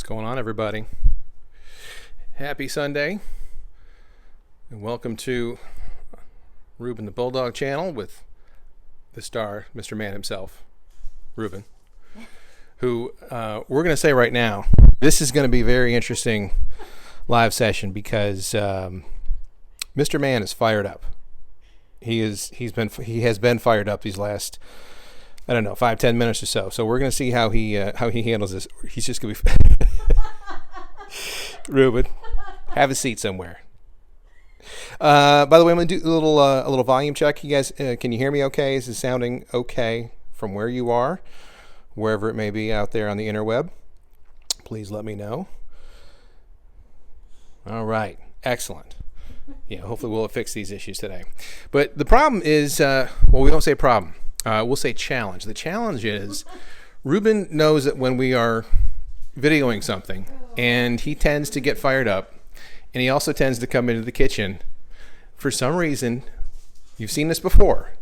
What's going on, everybody? Happy Sunday, and welcome to Reuben the Bulldog channel with the star, Mr. Man himself, Reuben, who we're going to say right now, this is going to be a very interesting live session because Mr. Man is fired up. He has been fired up these last, I don't know, 5-10 minutes or so. So we're going to see how he handles this. He's just going to be Reuben, have a seat somewhere. By the way, I'm going to do a little volume check. You guys, can you hear me okay? Is it sounding okay from where you are, wherever it may be out there on the interweb? Please let me know. All right, excellent. Yeah, hopefully we'll fix these issues today. But the problem is, we don't say problem. We'll say challenge. The challenge is Reuben knows that when we are videoing something, and he tends to get fired up, and he also tends to come into the kitchen. For some reason, you've seen this before.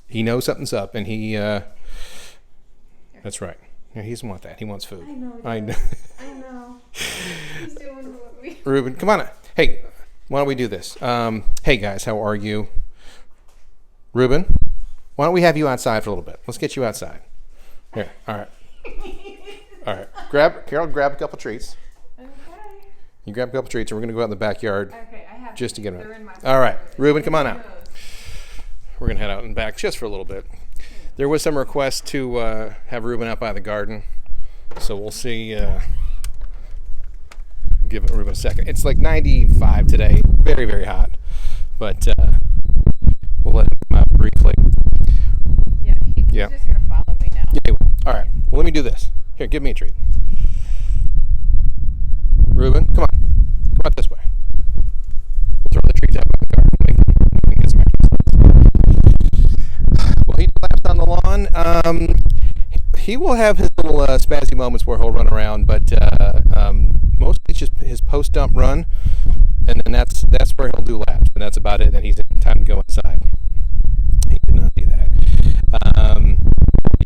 He knows something's up, and he, that's right. Yeah, he doesn't want that. He wants food. I know. He's doing what we... Reuben, come on. Hey, why don't we do this? Hey, guys, how are you? Reuben, why don't we have you outside for a little bit? Let's get you outside. Here, all right. All right. Carol, grab a couple treats. Okay. You grab a couple treats, and we're going to go out in the backyard. Okay, I have just to get them. They're in my All right. favorite. Reuben, come on out. We're going to head out and back just for a little bit. There was some request to have Reuben out by the garden, so we'll see. Give Reuben a second. It's like 95 today. Very, very hot. But we'll let him come out briefly. Yeah, he's just going to follow me now. Yeah, he will. All right. Well, let me do this. Here, give me a treat. Reuben, come on. Come out this way. We'll throw the treats out in the garden. We can get some exercise. Well, he laps on the lawn. He will have his little spazzy moments where he'll run around, but mostly it's just his post-dump run, and then that's where he'll do laps, and that's about it, and he's in time to go inside. He did not do that.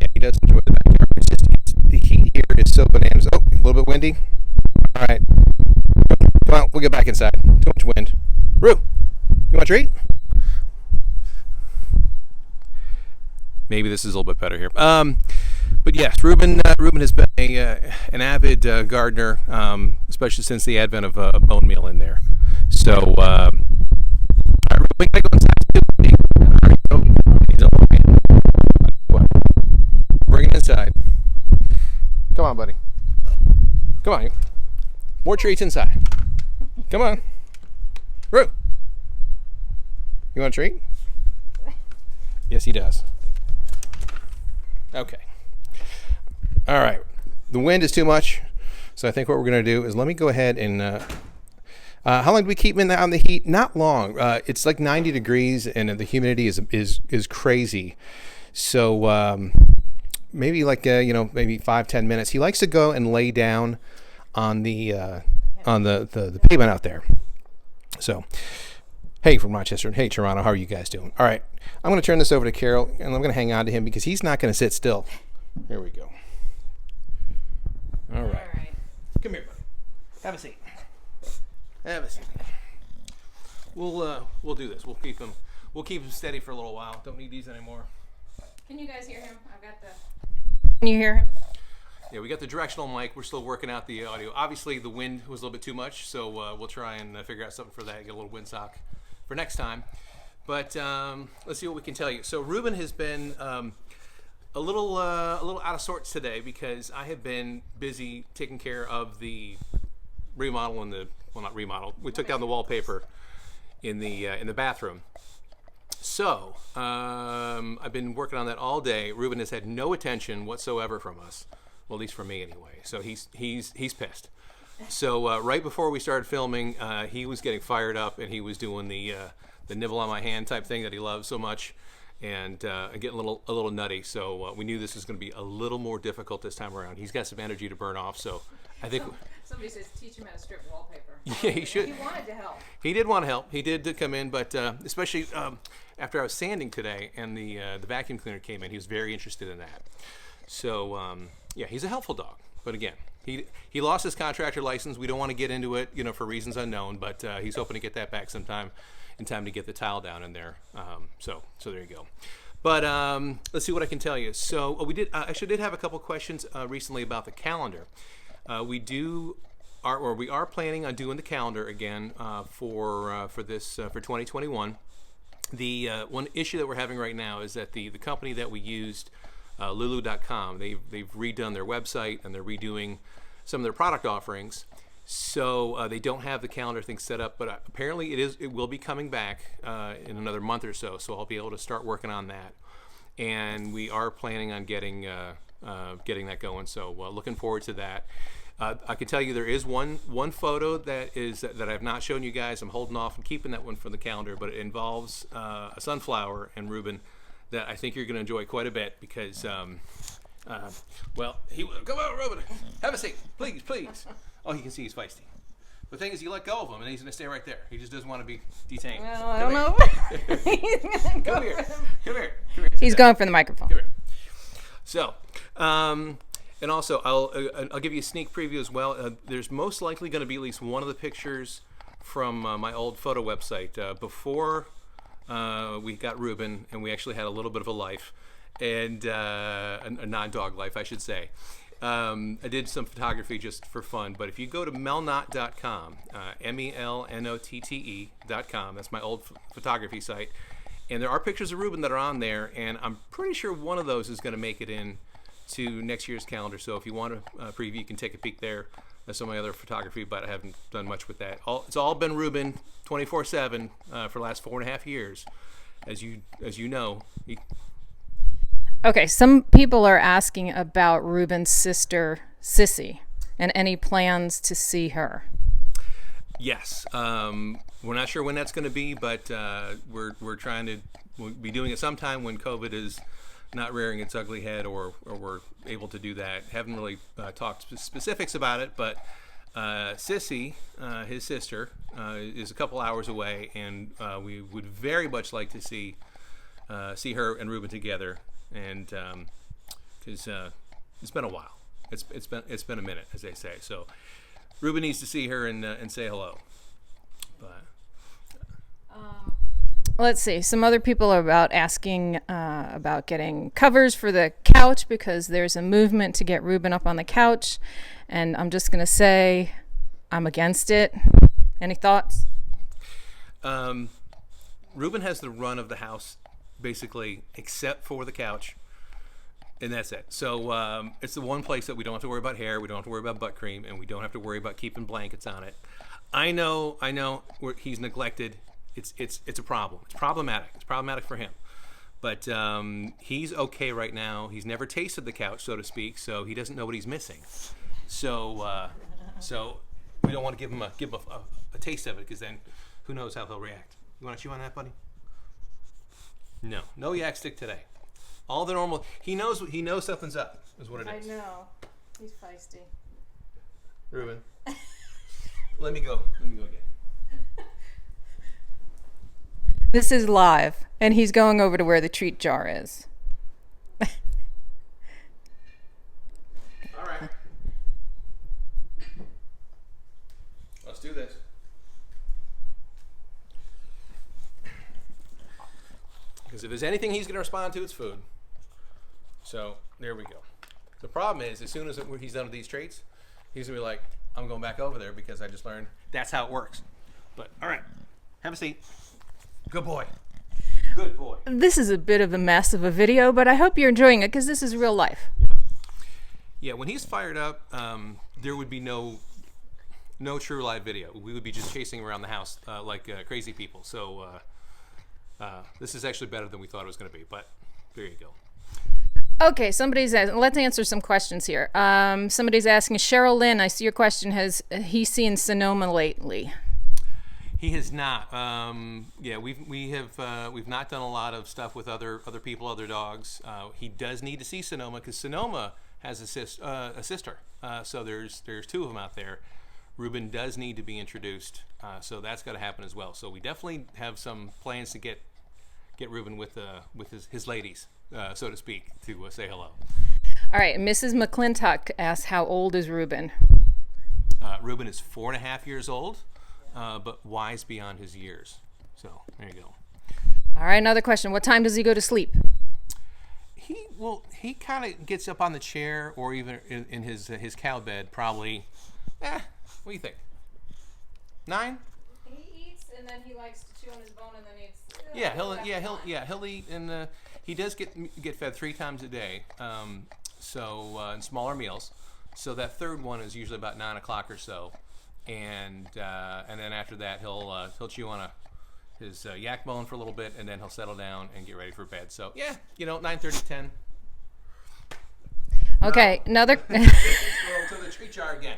Yeah, he does enjoy the backyard. The heat here is so bananas. Oh, a little bit windy. All right. Come on, we'll get back inside. Too much wind. Rue, you want a treat? Maybe this is a little bit better here. But yes, Reuben has been an avid gardener, especially since the advent of bone meal in there. So, all right, Reuben, we gotta go inside. All right, go. He's a little man. What? Bring it inside. Come on, buddy. Come on. More treats inside. Come on. Rue. You want a treat? Yes, he does. Okay. All right. The wind is too much, so I think what we're going to do is let me go ahead and... how long do we keep him on the heat? Not long. It's like 90 degrees, and the humidity is crazy. So maybe like maybe 5-10 minutes. He likes to go and lay down on the pavement out there. So, hey from Rochester, hey Toronto, how are you guys doing? All right, I'm going to turn this over to Carol, and I'm going to hang on to him because he's not going to sit still. Here we go. All right. Come here, buddy. Have a seat. Have a seat. We'll do this. We'll keep him steady for a little while. Don't need these anymore. Can you guys hear him? Can you hear him? Yeah, we got the directional mic. We're still working out the audio. Obviously, the wind was a little bit too much, so we'll try and figure out something for that. Get a little windsock for next time. But let's see what we can tell you. So Reuben has been a little out of sorts today because I have been busy taking care of the remodel and not remodel. We took down the wallpaper in the bathroom. So I've been working on that all day. Reuben has had no attention whatsoever from us. Well, at least from me anyway. So he's pissed. So right before we started filming, he was getting fired up, and he was doing the nibble on my hand type thing that he loves so much, and getting a little nutty. So we knew this was going to be a little more difficult this time around. He's got some energy to burn off, so I think somebody says teach him how to strip wallpaper. Yeah, he should. He wanted to help. He did want to help. He did come in, but especially after I was sanding today, and the vacuum cleaner came in, he was very interested in that. So yeah, he's a helpful dog. But again, he lost his contractor license. We don't want to get into it, for reasons unknown, but he's hoping to get that back sometime in time to get the tile down in there. So there you go. But let's see what I can tell you. So we actually did have a couple questions recently about the calendar. We are planning on doing the calendar again for 2021. The one issue that we're having right now is that the company that we used, Lulu.com, they've redone their website and they're redoing some of their product offerings. So they don't have the calendar thing set up, but apparently it will be coming back in another month or so. So I'll be able to start working on that, and we are planning on getting that going. So looking forward to that. I can tell you there is one photo that I've not shown you guys. I'm holding off and keeping that one for the calendar, but it involves a sunflower and Reuben that I think you're going to enjoy quite a bit because, come on, Reuben, have a seat, please. Oh, you can see he's feisty. The thing is, you let go of him, and he's going to stay right there. He just doesn't want to be detained. Well, I don't know. He's gonna go Come here. Come here. He's going for the microphone. Come here. So, and also, I'll give you a sneak preview as well. There's most likely going to be at least one of the pictures from my old photo website before we got Reuben, and we actually had a little bit of a life, and a non-dog life, I should say. I did some photography just for fun, but if you go to melnotte.com, melnotte.com, that's my old photography site, and there are pictures of Reuben that are on there, and I'm pretty sure one of those is going to make it in to next year's calendar. So if you want to preview, you can take a peek there. That's some of my other photography, but I haven't done much with that. It's all been Reuben 24/7 for the last 4.5 years, as you know. Okay, some people are asking about Reuben's sister, Sissy, and any plans to see her. Yes, we're not sure when that's going to be, but we're trying to be doing it sometime when COVID is not rearing its ugly head, or we're able to do that. Haven't really talked specifics about it, but Sissy, his sister, is a couple hours away, and we would very much like to see her and Reuben together, and because it's been a while. It's been a minute, as they say. So Reuben needs to see her and say hello. But let's see. Some other people are asking about getting covers for the couch because there's a movement to get Reuben up on the couch, and I'm just gonna say I'm against it. Any thoughts? Reuben has the run of the house, basically, except for the couch, and that's it. So it's the one place that we don't have to worry about hair, we don't have to worry about butt cream, and we don't have to worry about keeping blankets on it. I know he's neglected. It's a problem. It's problematic. It's problematic for him. But he's okay right now. He's never tasted the couch, so to speak, so he doesn't know what he's missing. So we don't want to give him a taste of it, because then who knows how he'll react. You want to chew on that, buddy? No yak stick today. All the normal. He knows something's up, is what it is. I know. He's feisty. Reuben, let me go again. This is live, and he's going over to where the treat jar is. All right. Let's do this. Because if there's anything he's going to respond to, it's food. So there we go. The problem is, as soon as he's done with these traits, he's going to be like, I'm going back over there because I just learned that's how it works. But all right, have a seat. Good boy. Good boy. This is a bit of a mess of a video, but I hope you're enjoying it because this is real life. Yeah, when he's fired up, there would be no true live video. We would be just chasing around the house like crazy people. So this is actually better than we thought it was going to be, but there you go. Okay, somebody's asking, let's answer some questions here. Somebody's asking, Cheryl Lynn, I see your question, has he seen Sonoma lately? He has not. We've not done a lot of stuff with other people, other dogs. He does need to see Sonoma because Sonoma has a sister. So there's two of them out there. Reuben does need to be introduced, so that's got to happen as well. So we definitely have some plans to get Reuben with his ladies, so to speak, to say hello. All right, Mrs. McClintock asks, how old is Reuben? Reuben is 4.5 years old, but wise beyond his years. So there you go. All right, another question. What time does he go to sleep? He kind of gets up on the chair or even in his cow bed probably. What do you think? 9? He eats and then he likes to chew on his bone and then eats. He'll eat, and he does get fed 3 times a day. In smaller meals. So that third one is usually about 9 o'clock or so, and then after that he'll chew on his yak bone for a little bit, and then he'll settle down and get ready for bed. So 9:30, 10. Okay, another To the tree jar again.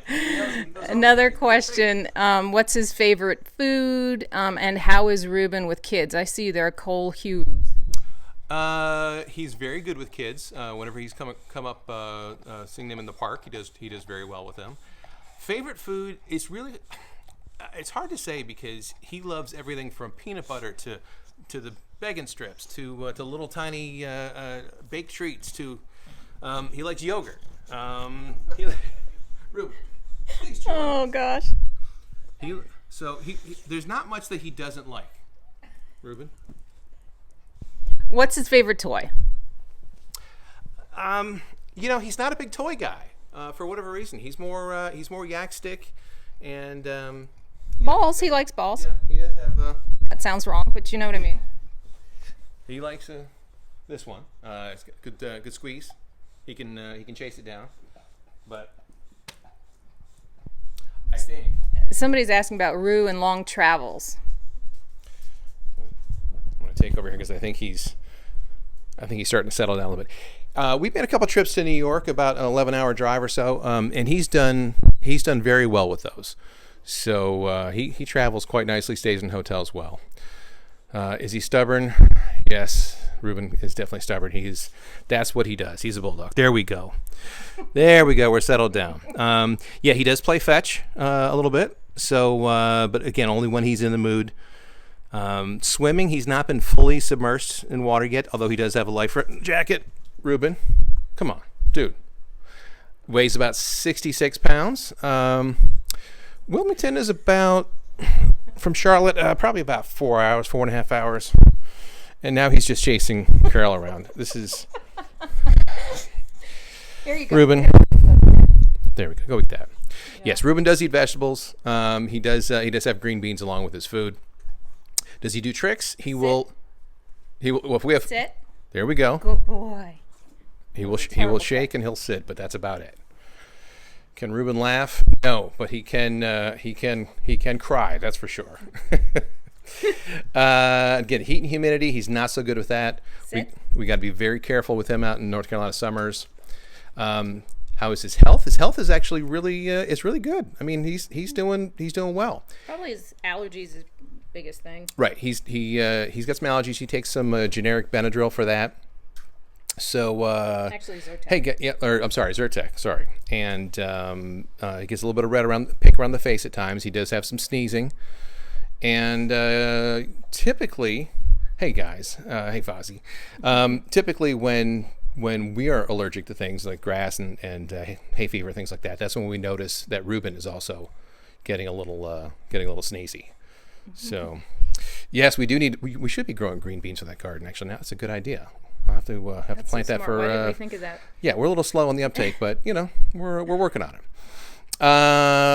another question. What's his favorite food? And how is Reuben with kids? I see there, Cole Hughes. He's very good with kids. Whenever he's come up seeing them in the park, he does very well with them. Favorite food is really, it's hard to say because he loves everything from peanut butter to the bacon strips to little tiny baked treats to he likes yogurt. Reuben, please chew on Gosh. there's not much that he doesn't like. Reuben. What's his favorite toy? He's not a big toy guy for whatever reason. He's more yak stick and Balls. He likes balls. Yeah, he does have. That sounds wrong, but you know what I mean. He likes this one. It's got good squeeze. He can chase it down, but I think Somebody's asking about Rue and long travels. I'm going to take over here because I think he's starting to settle down a little bit. We've made a couple trips to New York, about an 11-hour drive or so, and he's done very well with those. So he travels quite nicely, stays in hotels well. Is he stubborn? Yes, Reuben is definitely stubborn. That's what he does. He's a bulldog. There we go. We're settled down. He does play fetch a little bit. So, but again, only when he's in the mood. Swimming, he's not been fully submersed in water yet, although he does have a life jacket. Reuben, come on, dude. Weighs about 66 pounds. Wilmington is about, from Charlotte, probably about 4.5 hours. And now he's just chasing Carol around. This is Here you go. Reuben. There we go. Go eat that. Yeah. Yes, Reuben does eat vegetables. He does have green beans along with his food. Does he do tricks? He will. Well, if we have. Sit. There we go. Good boy. He will shake and he'll sit, but that's about it. Can Reuben laugh? No, but he can cry. That's for sure. Again, heat and humidity. He's not so good with that. We got to be very careful with him out in North Carolina summers. How is his health? His health is actually really good. I mean, he's doing well. Probably his allergies is biggest thing. Right. He's got some allergies. He takes some generic Benadryl for that. So Actually, Zyrtec. I'm sorry, Zyrtec. Sorry, and he gets a little bit of red around the face at times. He does have some sneezing, and typically, hey guys, hey Fozzie, typically when we are allergic to things like grass and hay fever, things like that, that's when we notice that Reuben is also getting a little sneezy. Mm-hmm. So, yes, we should be growing green beans for that garden. Actually, now that's a good idea. I'll have to plant that for. Why did we think of that? Yeah, we're a little slow on the uptake, but we're working on it.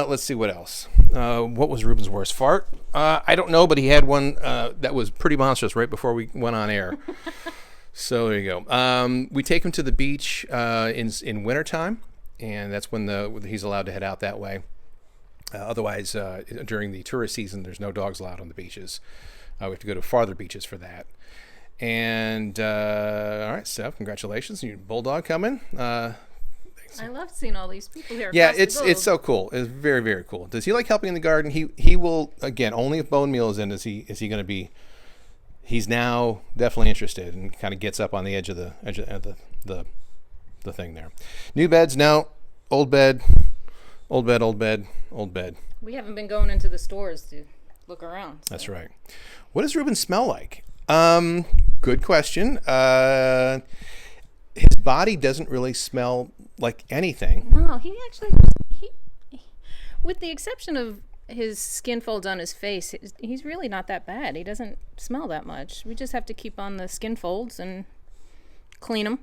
Let's see what else. What was Reuben's worst fart? I don't know, but he had one that was pretty monstrous right before we went on air. So there you go. We take him to the beach in wintertime, and that's when he's allowed to head out that way. Otherwise, during the tourist season, there's no dogs allowed on the beaches. We have to go to farther beaches for that. And all right, Steph, congratulations. Your Bulldog coming. I love seeing all these people here. Yeah, it's so cool. It's very, very cool. Does he like helping in the garden? He will, again, only if bone meal is in is he going to be. He's now definitely interested and kind of gets up on the edge of the thing there. New beds, no. Old bed. We haven't been going into the stores to look around. So. That's right. What does Reuben smell like? Good question. his body doesn't really smell like anything. No, he actually, with the exception of his skin folds on his face, he's really not that bad. He doesn't smell that much. We just have to keep on the skin folds and clean them.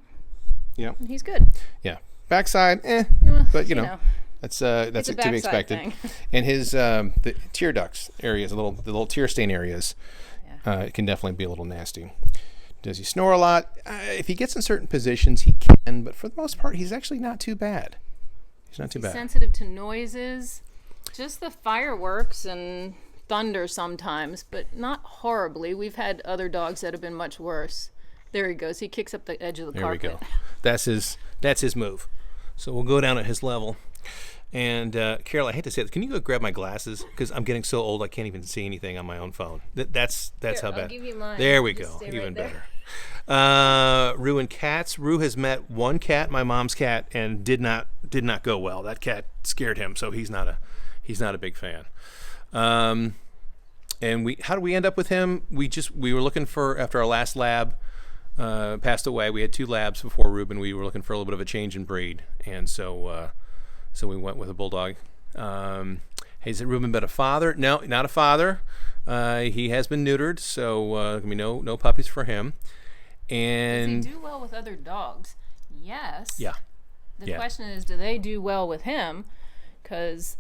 Yeah. He's good. Yeah. Backside, Well, but you know. That's to be backside expected. thing. And his the tear ducts areas, the little tear stain areas, it can definitely be a little nasty. Does he snore a lot? If he gets in certain positions, he can. But for the most part, he's actually not too bad. He's not too bad. Sensitive to noises, just the fireworks and thunder sometimes, but not horribly. We've had other dogs that have been much worse. There he goes. He kicks up the edge of the carpet. There we go. That's his move. So we'll go down at his level. And Carol, I hate to say it, can you go grab my glasses? Because I'm getting so old I can't even see anything on my own phone. That's Here, how bad. I'll give you mine. There we Just go. stay Even right better. Rue and cats. Rue has met one cat, my mom's cat, and did not go well. That cat scared him, so he's not a big fan. And how did we end up with him? We were looking for, after our last lab passed away, we had 2 labs before Reuben. We were looking for a little bit of a change in breed, and so we went with a Bulldog. Has Reuben been a father? No, not a father. He has been neutered, so no puppies for him. And Does he do well with other dogs? Yes. Yeah. The question is, do they do well with him? Because,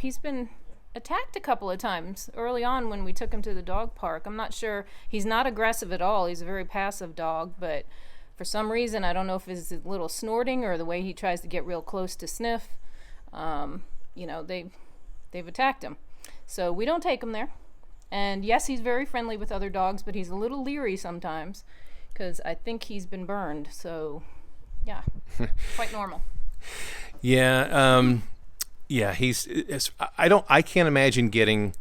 he's been attacked a couple of times early on when we took him to the dog park. I'm not sure. He's not aggressive at all. He's a very passive dog, but for some reason, I don't know if it's a little snorting or the way he tries to get real close to sniff. They've attacked him. So we don't take him there. And yes, he's very friendly with other dogs, but he's a little leery sometimes because I think he's been burned. So, yeah, quite normal. Yeah, I can't imagine getting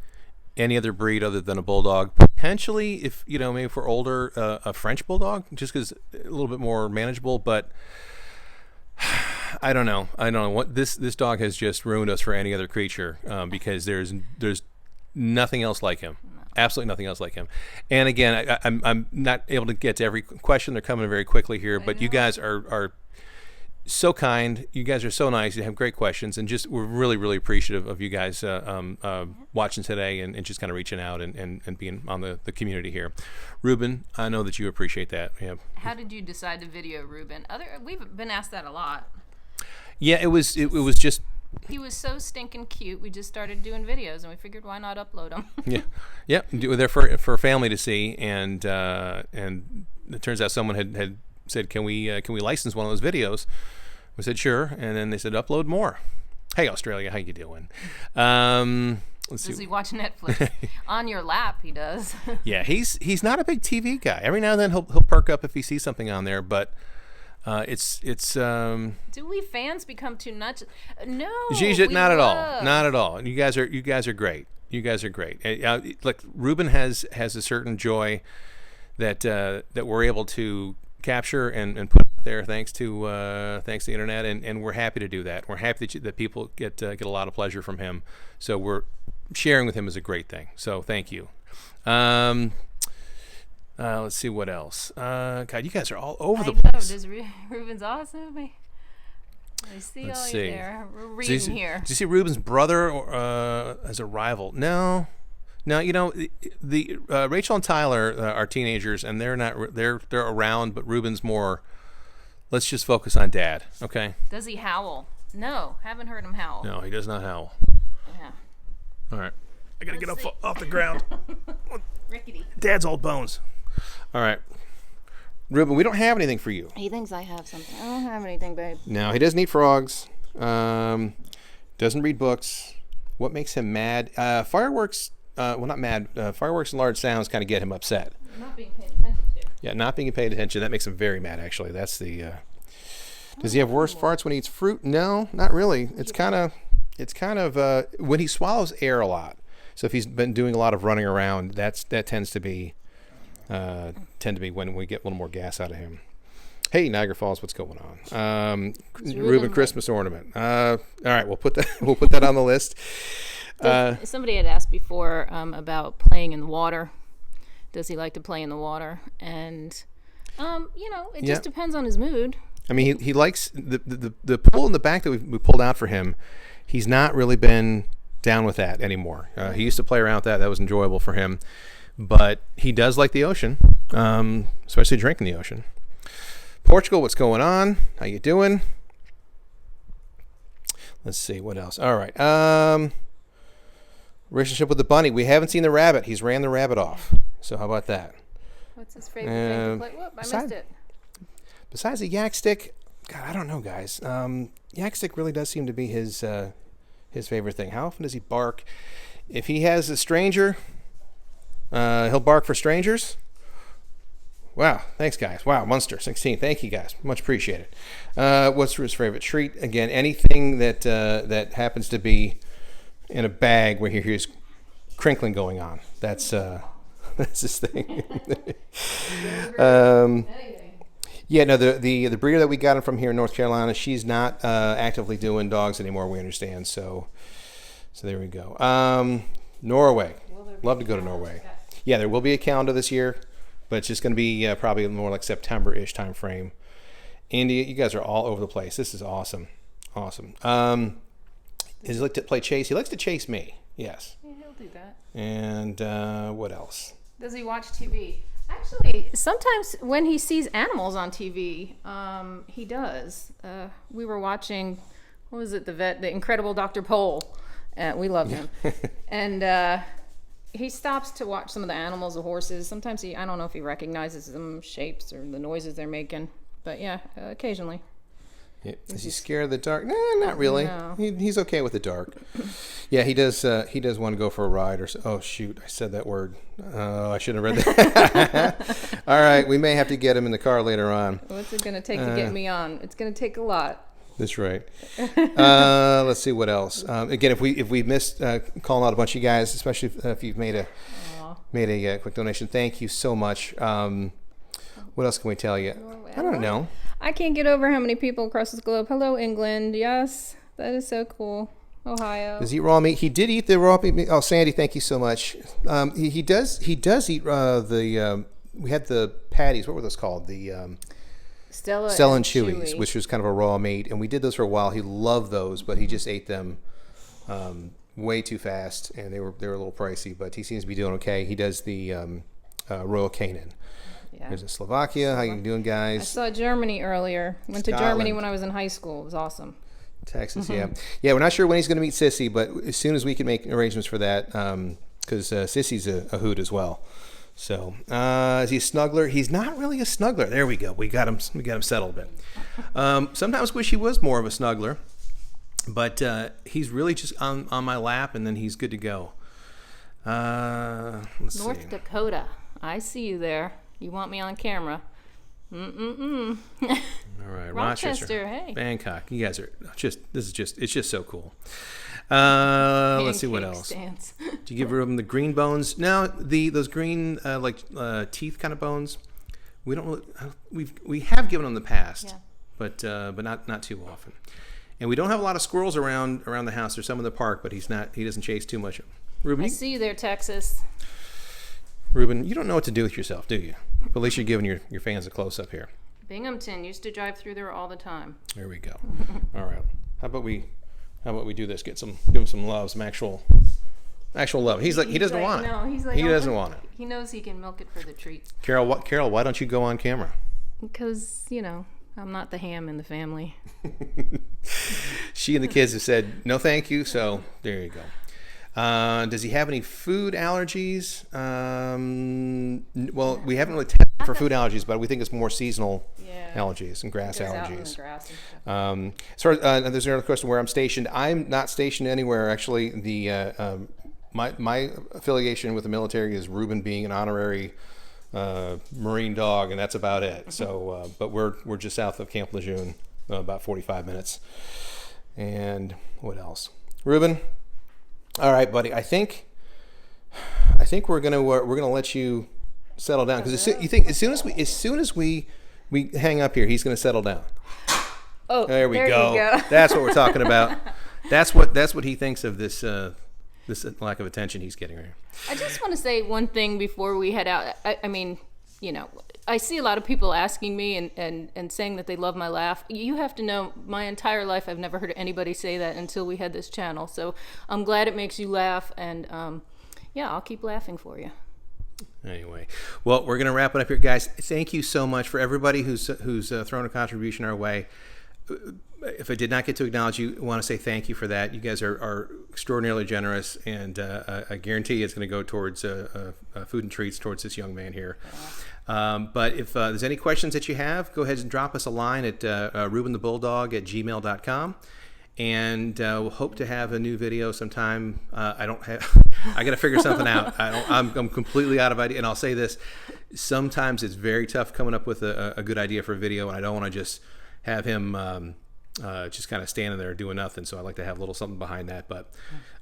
any other breed other than a Bulldog. Potentially, if maybe if we're older, a French Bulldog, just because a little bit more manageable. But I don't know. What this dog has just ruined us for any other creature because there's nothing else like him. Absolutely nothing else like him. And again, I'm not able to get to every question. They're coming very quickly here, but you guys are so kind. You guys are so nice. You have great questions, and we're really, really appreciative of you guys watching today and just kind of reaching out and being on the community here. Reuben, I know that you appreciate that. Yeah. How did you decide to video Reuben? We've been asked that a lot. Yeah, it was just. He was so stinking cute. We just started doing videos, and we figured why not upload them. Yeah. Do it there for family to see, and it turns out someone had said, can we license one of those videos? We said sure, and then they said upload more. Hey Australia, how you doing? Let's see. Does he watch Netflix on your lap? He does. Yeah, he's not a big TV guy. Every now and then he'll perk up if he sees something on there, but it's. Do we fans become too nuts? No, not at all. You guys are great. You guys are great. Like Reuben has a certain joy that we're able to capture and put out there thanks to the internet, and we're happy to do that. We're happy that people get a lot of pleasure from him. So we're sharing with him is a great thing. So thank you. Let's see what else. God, you guys are all over the place. Reuben's awesome. I see Let's all see. you there. We're reading here. Did you see Reuben's brother as a rival? No. The Rachel and Tyler are teenagers, and they're around, but Reuben's more. Let's just focus on Dad, okay? Does he howl? No, haven't heard him howl. No, he does not howl. Yeah. All right, I gotta get off the ground. Rickety. Dad's old bones. All right, Reuben, we don't have anything for you. He thinks I have something. I don't have anything, babe. No, he doesn't eat frogs. Doesn't read books. What makes him mad? Fireworks. Not mad. Fireworks and large sounds kind of get him upset. Not being paid attention to. Yeah, not being paid attention. That makes him very mad, actually. That's the. Does he have worse farts when he eats fruit? No, not really. It's kind of when he swallows air a lot. So if he's been doing a lot of running around, that tends to be when we get a little more gas out of him. Hey, Niagara Falls, what's going on? Reuben Christmas ornament. All right, we'll put that on the list. Somebody had asked before about playing in the water. Does he like to play in the water? And It just depends on his mood. I mean, he likes the pull in the back that we pulled out for him. He's not really been down with that anymore. He used to play around with that. That was enjoyable for him. But he does like the ocean, especially drinking the ocean. Portugal, what's going on? How you doing? Let's see, what else? All right. Relationship with the bunny. We haven't seen the rabbit. He's ran the rabbit off. So how about that? What's his favorite thing to play? Whoop, I missed it. Besides the yak stick, God, I don't know, guys. Yak stick really does seem to be his favorite thing. How often does he bark? If he has a stranger, he'll bark for strangers. Wow, thanks, guys. Wow, Munster 16. Thank you, guys. Much appreciated. What's his favorite treat? Again, anything that happens to be in a bag where he hears crinkling going on. That's his thing. Yeah, no, the breeder that we got him from here in North Carolina, she's not actively doing dogs anymore, we understand. So there we go. Norway. Love to go to Norway. Yeah, there will be a calendar this year, but it's just going to be probably more like September-ish time frame. India, you guys are all over the place. This is awesome. Awesome. Does he like to play chase? He likes to chase me. Yes. Yeah, he'll do that. And what else? Does he watch TV? Actually, sometimes when he sees animals on TV, he does. We were watching, what was it, the Incredible Dr. Pole. We love him. And he stops to watch some of the animals, the horses. Sometimes I don't know if he recognizes them shapes or the noises they're making. But yeah, occasionally. Yeah. Is he scared of the dark? Nah, not really. No. He's okay with the dark. Yeah, he does. He does want to go for a ride. Oh shoot, I said that word. I shouldn't have read that. All right, we may have to get him in the car later on. What's it going to take to get me on? It's going to take a lot. That's right. Let's see what else. Again, if we missed calling out a bunch of you guys, especially if you've made a quick donation, thank you so much. What else can we tell you? I don't know. I can't get over how many people across the globe. Hello, England. Yes, that is so cool. Ohio. Does he eat raw meat? He did eat the raw meat. Oh, Sandy, thank you so much. He does eat the. We had the patties. What were those called? The Stella and Chewy's, which was kind of a raw meat, and we did those for a while. He loved those, but he just ate them way too fast, and they were a little pricey. But he seems to be doing okay. He does the Royal Canin. Yeah. There's Slovakia. How you doing, guys? I saw Germany earlier. Went to Germany when I was in high school. It was awesome. Texas, yeah. We're not sure when he's going to meet Sissy, but as soon as we can make arrangements for that, because Sissy's a hoot as well. So, is he a snuggler? He's not really a snuggler. There we go. We got him settled a bit. Sometimes wish he was more of a snuggler, but he's really just on my lap, and then he's good to go. Let's see. North Dakota. I see you there. You want me on camera? All right, Rochester, hey. Bangkok. You guys are it's just so cool. Let's see what else. Dance. Do you give Reuben the green bones? No, those green teeth kind of bones. We don't really, we have given them in the past, but not too often. And we don't have a lot of squirrels around the house. There's some in the park, but he doesn't chase too much. Reuben, I see you there, Texas. Reuben, you don't know what to do with yourself, do you? But at least you're giving your fans a close-up here. Binghamton used to drive through there all the time. There we go. All right. How about we do this? Give him some love, some actual love. He doesn't want it. No, he's like, he doesn't want it. He knows he can milk it for the treats. Carol, why don't you go on camera? Because, I'm not the ham in the family. She and the kids have said no thank you, so there you go. Does he have any food allergies? Well, we haven't really tested for food allergies, but we think it's more seasonal allergies and grass allergies. As far as, there's another question where I'm stationed. I'm not stationed anywhere. Actually, my affiliation with the military is Reuben being an honorary Marine dog, and that's about it. So, but we're just south of Camp Lejeune, about 45 minutes. And what else? Reuben. All right, buddy. I think we're gonna let you settle down because as soon as we hang up here, he's gonna settle down. Oh, there we go. You go. That's what we're talking about. That's what he thinks of this lack of attention he's getting here. I just want to say one thing before we head out. I mean, I see a lot of people asking me and saying that they love my laugh. You have to know, my entire life I've never heard anybody say that until we had this channel. So I'm glad it makes you laugh, and yeah, I'll keep laughing for you. Anyway, well, we're going to wrap it up here, guys. Thank you so much for everybody who's thrown a contribution our way. If I did not get to acknowledge you, I want to say thank you for that. You guys are extraordinarily generous, and I guarantee it's going to go towards food and treats towards this young man here. But if there's any questions that you have, go ahead and drop us a line at ReubenTheBulldog@gmail.com. And we'll hope to have a new video sometime. I got to figure something out. I'm completely out of idea. And I'll say this, sometimes it's very tough coming up with a good idea for a video, and I don't want to just have him just kind of standing there doing nothing. So I like to have a little something behind that. But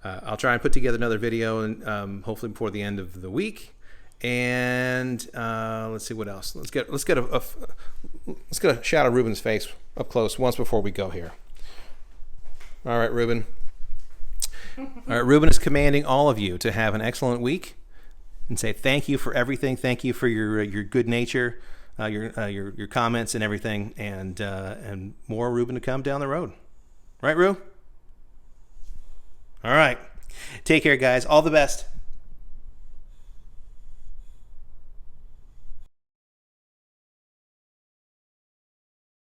I'll try and put together another video, and hopefully before the end of the week. And let's see what else. Let's get a shot of Reuben's face up close once before we go here. All right, Reuben. All right, Reuben is commanding all of you to have an excellent week and say thank you for everything. Thank you for your good nature, your comments and everything, and more Reuben to come down the road. Right, Rue? All right. Take care, guys. All the best.